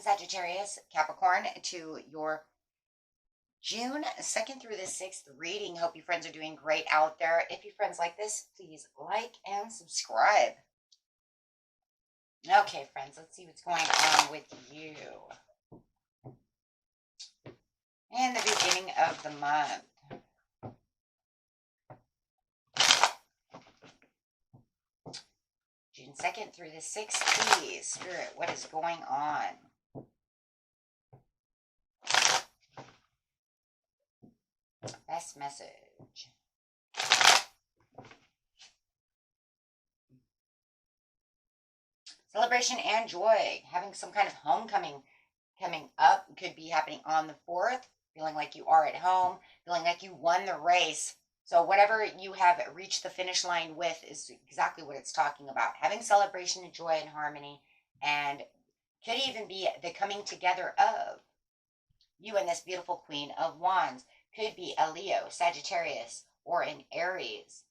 Sagittarius, Capricorn, to your June 2nd through the 6th reading. Hope you friends are doing great out there. If you friends like this, please like and subscribe. Okay, friends, let's see what's going on with you. And the beginning of the month. June 2nd through the 6th, please. Spirit, what is going on? Best message. Celebration and joy. Having some kind of homecoming coming up. Could be happening on the 4th. Feeling like you are at home. Feeling like you won the race. So whatever you have reached the finish line with is exactly what it's talking about. Having celebration and joy and harmony. And could even be the coming together of you and this beautiful Queen of Wands. Could be a Leo, Sagittarius, or an Aries.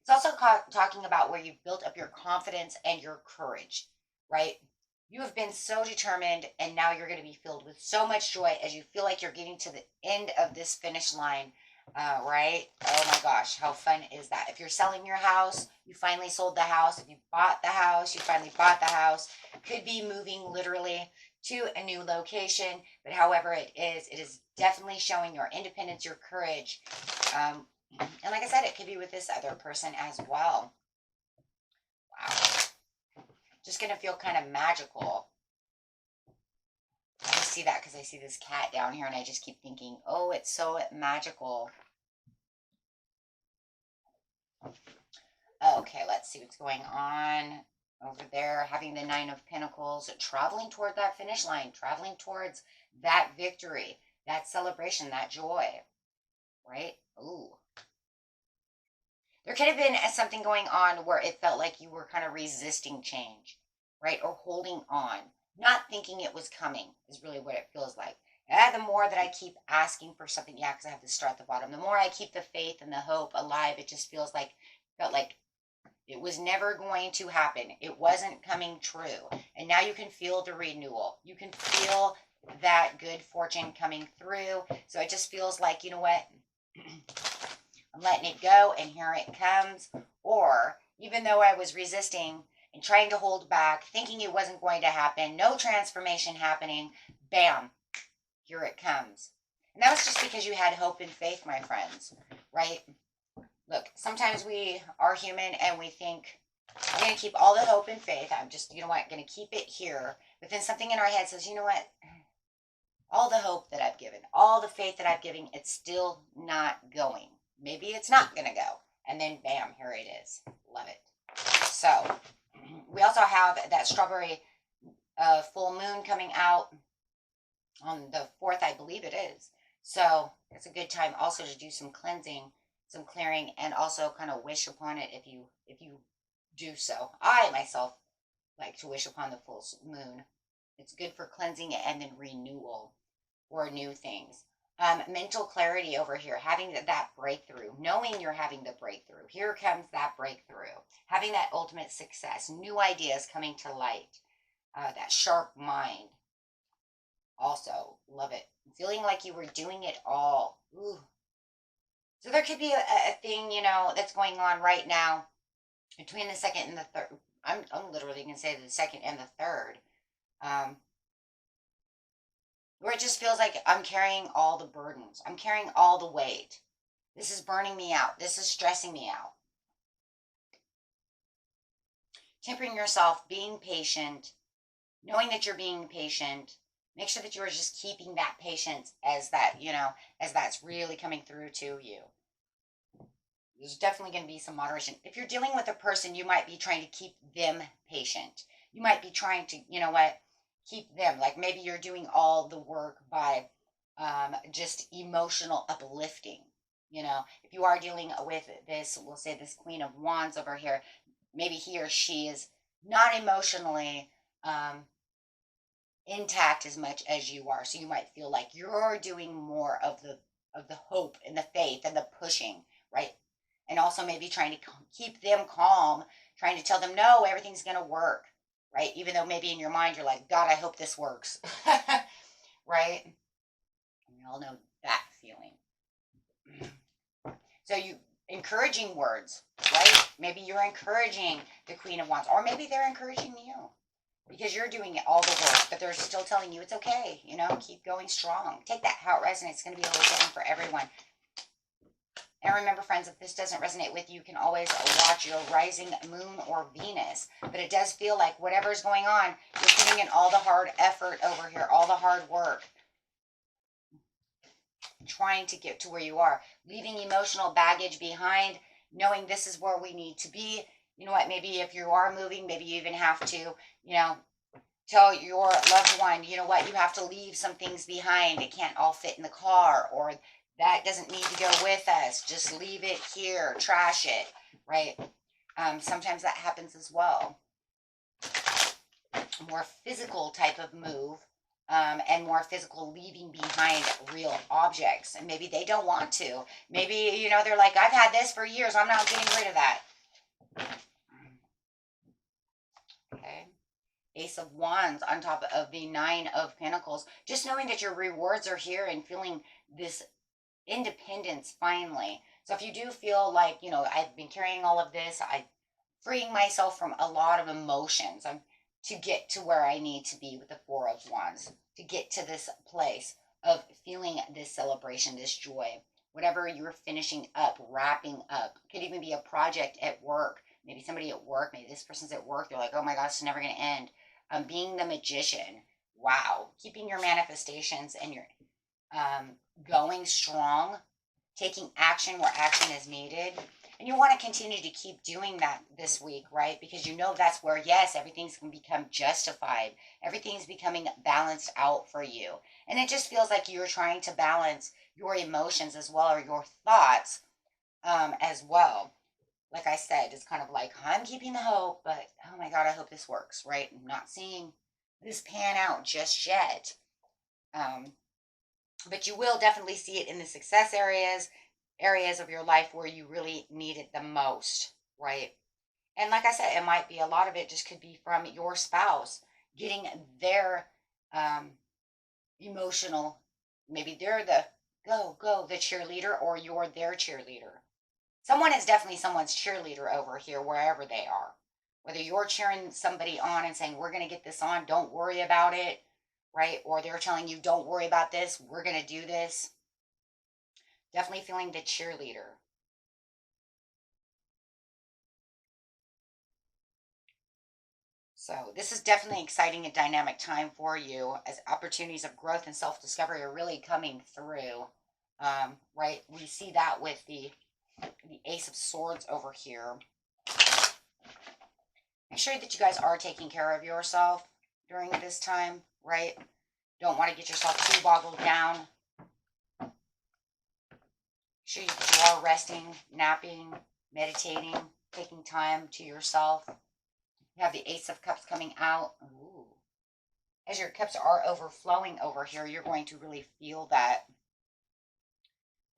It's also talking about where you've built up your confidence and your courage, right? You have been so determined, and now you're going to be filled with so much joy as you feel like you're getting to the end of this finish line, right? Oh my gosh, how fun is that? If you're selling your house, you finally sold the house. If you bought the house, you finally bought the house. Could be moving literally to a new location, but however it is definitely showing your independence, your courage. And like I said, it could be with this other person as well. Wow. Just going to feel kind of magical. I see that because I see this cat down here and I just keep thinking, oh, it's so magical. Okay, let's see what's going on over there. Having the 9 of Pentacles, traveling toward that finish line, traveling towards that victory, that celebration, that joy, right? Ooh. There could have been something going on where it felt like you were kind of resisting change, right? Or holding on, not thinking it was coming is really what it feels like. The more that I keep asking for something, yeah, because I have to start at the bottom, the more I keep the faith and the hope alive, it just felt like it was never going to happen. It wasn't coming true. And now you can feel the renewal. You can feel that good fortune coming through. So it just feels like, you know what? I'm letting it go, and here it comes. Or even though I was resisting and trying to hold back, thinking it wasn't going to happen, no transformation happening, bam, here it comes. And that was just because you had hope and faith, my friends, right? Look, sometimes we are human and we think, I'm going to keep all the hope and faith. I'm just, you know what, going to keep it here. But then something in our head says, you know what? All the hope that I've given, all the faith that I've given, it's still not going. Maybe it's not going to go. And then bam, here it is. Love it. So we also have that strawberry full moon coming out on the 4th, I believe it is. So it's a good time also to do some cleansing, some clearing, and also kind of wish upon it if you do so. I myself like to wish upon the full moon. It's good for cleansing and then renewal or new things. Mental clarity over here, having that breakthrough, knowing you're having the breakthrough. Here comes that breakthrough, having that ultimate success, new ideas coming to light, that sharp mind. Also, love it. Feeling like you were doing it all. Ooh. So there could be a thing, you know, that's going on right now between the 2nd and the 3rd. I'm literally going to say the 2nd and the 3rd. Where it just feels like I'm carrying all the burdens. I'm carrying all the weight. This is burning me out. This is stressing me out. Tempering yourself, being patient, knowing that you're being patient. Make sure that you are just keeping that patience as that, you know, as that's really coming through to you. There's definitely going to be some moderation. If you're dealing with a person, you might be trying to keep them patient. You might be trying to, you know what, keep them, like maybe you're doing all the work by just emotional uplifting. You know, if you are dealing with this, we'll say this Queen of Wands over here, maybe he or she is not emotionally intact as much as you are. So you might feel like you're doing more of the hope and the faith and the pushing, right? And also maybe trying to keep them calm, trying to tell them, no, everything's going to work, right? Even though maybe in your mind you're like, God, I hope this works, right? We all know that feeling. So you encouraging words, right? Maybe you're encouraging the Queen of Wands, or maybe they're encouraging you because you're doing all the work, but they're still telling you it's okay, you know, keep going strong. Take that how it resonates. It's going to be a little different for everyone. And remember, friends, if this doesn't resonate with you, you can always watch your rising moon or Venus. But it does feel like whatever's going on, you're putting in all the hard effort over here, all the hard work, trying to get to where you are, leaving emotional baggage behind, knowing this is where we need to be. You know what, maybe if you are moving, maybe you even have to, you know, tell your loved one, you know what, you have to leave some things behind. It can't all fit in the car, or that doesn't need to go with us. Just leave it here, trash it, right? Sometimes that happens as well. More physical type of move, and more physical leaving behind real objects. And maybe they don't want to. Maybe, you know, they're like, I've had this for years. I'm not getting rid of that. Okay. Ace of Wands on top of the Nine of Pentacles. Just knowing that your rewards are here and feeling this independence finally. So if you do feel like, you know, I've been carrying all of this, I'm freeing myself from a lot of emotions. I'm to get to where I need to be with the Four of Wands, to get to this place of feeling this celebration, this joy. Whatever you're finishing up, wrapping up. It could even be a project at work. Maybe somebody at work, maybe this person's at work. They're like, oh my gosh, it's never going to end. Being the magician. Wow. Keeping your manifestations and your going strong, taking action where action is needed. And you want to continue to keep doing that this week, right? Because you know that's where, yes, everything's going to become justified. Everything's becoming balanced out for you. And it just feels like you're trying to balance your emotions as well, or your thoughts as well. Like I said, it's kind of like, I'm keeping the hope, but oh my God, I hope this works, right? I'm not seeing this pan out just yet. But you will definitely see it in the success areas of your life where you really need it the most, right? And like I said, it might be a lot of it just could be from your spouse getting their emotional, maybe they're the the cheerleader, or you're their cheerleader. Someone is definitely someone's cheerleader over here, wherever they are. Whether you're cheering somebody on and saying, we're going to get this on, don't worry about it, right? Or they're telling you, don't worry about this, we're going to do this. Definitely feeling the cheerleader. So this is definitely an exciting and dynamic time for you, as opportunities of growth and self-discovery are really coming through, right? We see that with the Ace of Swords over here. Make sure that you guys are taking care of yourself during this time, right? Don't want to get yourself too boggled down. Make sure you are resting, napping, meditating, taking time to yourself. You have the Ace of Cups coming out. Ooh. As your cups are overflowing over here, you're going to really feel that,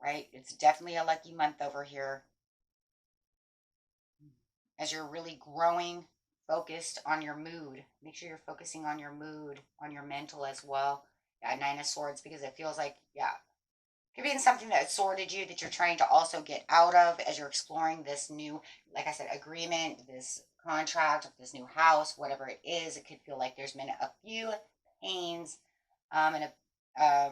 right? It's definitely a lucky month over here. As you're really growing, focused on your mood. Make sure you're focusing on your mood, on your mental as well. Yeah, Nine of Swords, because it feels like, yeah, could be in something that sordid you that you're trying to also get out of as you're exploring this new, like I said, agreement, this contract, this new house, whatever it is. It could feel like there's been a few pains and a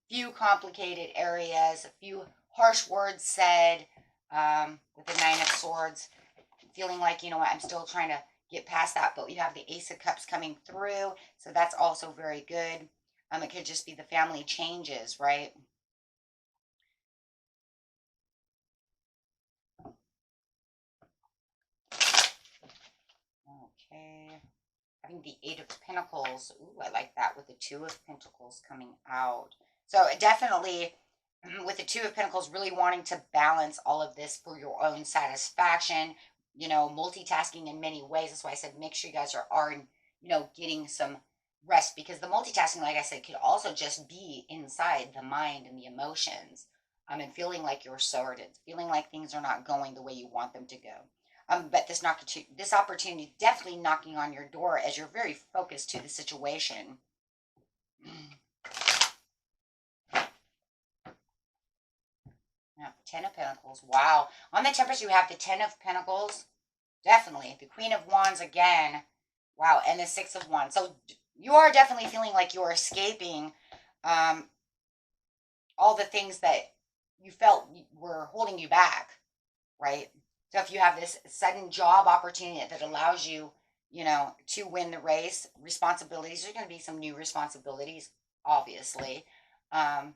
few complicated areas, a few harsh words said with the Nine of Swords. Feeling like, you know what, I'm still trying to get past that, but we have the Ace of Cups coming through, so that's also very good. It could just be the family changes, right? Okay. Having the Eight of Pentacles. Ooh, I like that with the Two of Pentacles coming out. So definitely with the Two of Pentacles, really wanting to balance all of this for your own satisfaction, you know, multitasking in many ways. That's why I said make sure you guys are you know, getting some rest, because the multitasking, like I said, could also just be inside the mind and the emotions, and feeling like you're sordid, feeling like things are not going the way you want them to go. But this opportunity is definitely knocking on your door as you're very focused to the situation. Yeah, Ten of Pentacles. Wow. On the Temperance, you have the Ten of Pentacles. Definitely. The Queen of Wands again. Wow. And the Six of Wands. So you are definitely feeling like you're escaping all the things that you felt were holding you back, right? So if you have this sudden job opportunity that allows you, to win the race, responsibilities, there's going to be some new responsibilities, obviously. But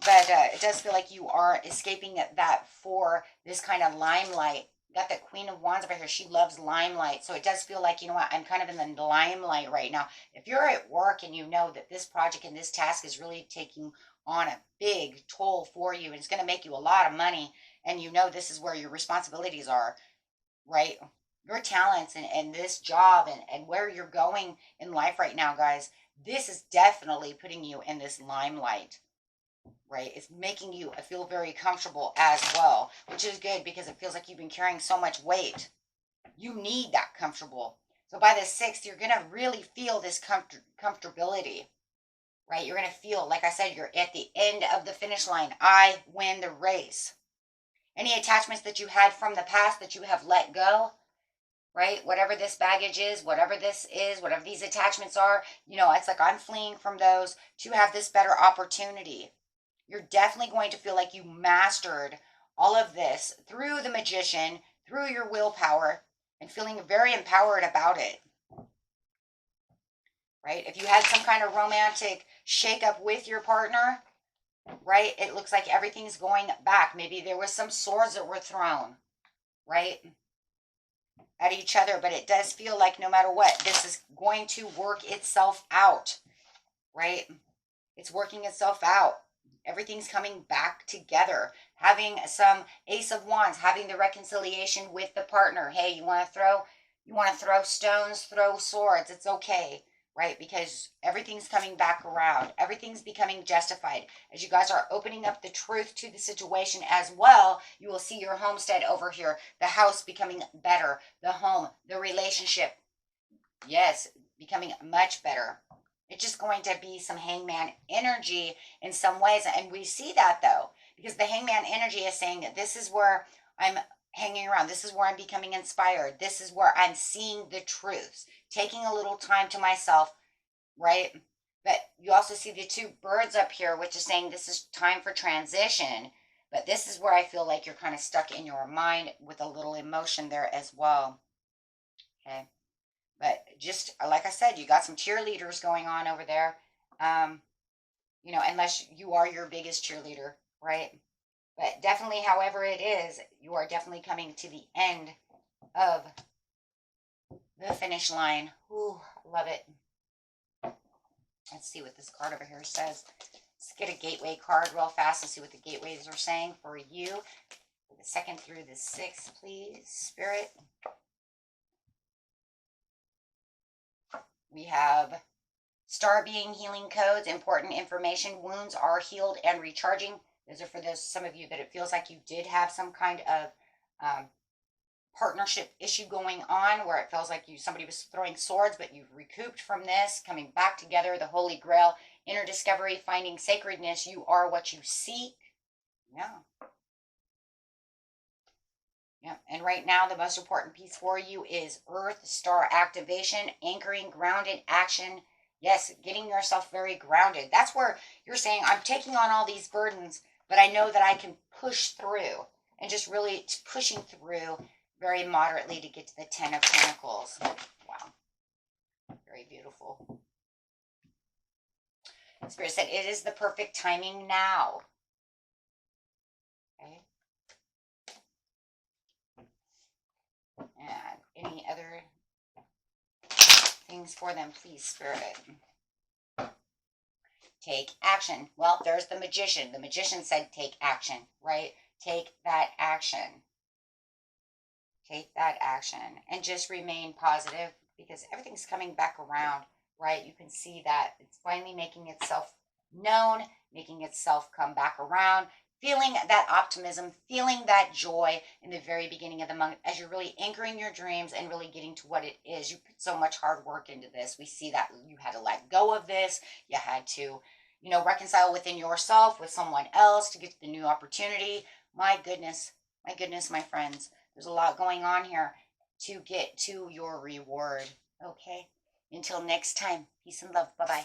it does feel like you are escaping that for this kind of limelight. Got the Queen of Wands over here. She loves limelight. So it does feel like, you know what, I'm kind of in the limelight right now. If you're at work and you know that this project and this task is really taking on a big toll for you and it's going to make you a lot of money, and you know this is where your responsibilities are, right? Your talents and this job and where you're going in life right now, guys, this is definitely putting you in this limelight. Right? It's making you feel very comfortable as well, which is good because it feels like you've been carrying so much weight. You need that comfortable. So by the 6th, you're going to really feel this comfortability, right? You're going to feel, like I said, you're at the end of the finish line. I win the race. Any attachments that you had from the past that you have let go, right? Whatever this baggage is, whatever this is, whatever these attachments are, it's like I'm fleeing from those to have this better opportunity. You're definitely going to feel like you mastered all of this through the Magician, through your willpower, and feeling very empowered about it. Right? If you had some kind of romantic shakeup with your partner, right, it looks like everything's going back. Maybe there was some swords that were thrown, right, at each other, but it does feel like no matter what, this is going to work itself out, right? It's working itself out. Everything's coming back together. Having some Ace of Wands, having the reconciliation with the partner. Hey, you want to throw stones, throw swords. It's okay, right? Because everything's coming back around. Everything's becoming justified. As you guys are opening up the truth to the situation as well, you will see your homestead over here, the house becoming better, the home, the relationship, yes, becoming much better. It's just going to be some Hangman energy in some ways. And we see that, though, because the Hangman energy is saying that this is where I'm hanging around. This is where I'm becoming inspired. This is where I'm seeing the truths, taking a little time to myself, right? But you also see the 2 birds up here, which is saying this is time for transition. But this is where I feel like you're kind of stuck in your mind with a little emotion there as well. Okay. But just like I said, you got some cheerleaders going on over there. Unless you are your biggest cheerleader, right? But definitely, however it is, you are definitely coming to the end of the finish line. Ooh, love it. Let's see what this card over here says. Let's get a gateway card real fast and see what the gateways are saying for you. The 2nd through the 6th, please, Spirit. We have star being healing codes, important information. Wounds are healed and recharging. Those are for some of you that it feels like you did have some kind of partnership issue going on where it feels like somebody was throwing swords, but you've recouped from this, coming back together, the Holy Grail, inner discovery, finding sacredness. You are what you seek. Yeah. Yeah, and right now the most important piece for you is Earth Star activation, anchoring, grounded action. Yes, getting yourself very grounded. That's where you're saying, I'm taking on all these burdens, but I know that I can push through, and just really pushing through very moderately to get to the 10 of Pentacles. Wow. Very beautiful. Spirit said, it is the perfect timing now. Okay. And any other things for them, please, Spirit? Take action. Well, there's the Magician. The Magician said take action, right? Take that action. Take that action. And just remain positive because everything's coming back around, right? You can see that it's finally making itself known, making itself come back around. feeling that optimism, feeling that joy in the very beginning of the month as you're really anchoring your dreams and really getting to what it is. You put so much hard work into this. We see that you had to let go of this. You had to, reconcile within yourself, with someone else to get to the new opportunity. My goodness, my friends, there's a lot going on here to get to your reward. Okay. Until next time, peace and love. Bye bye.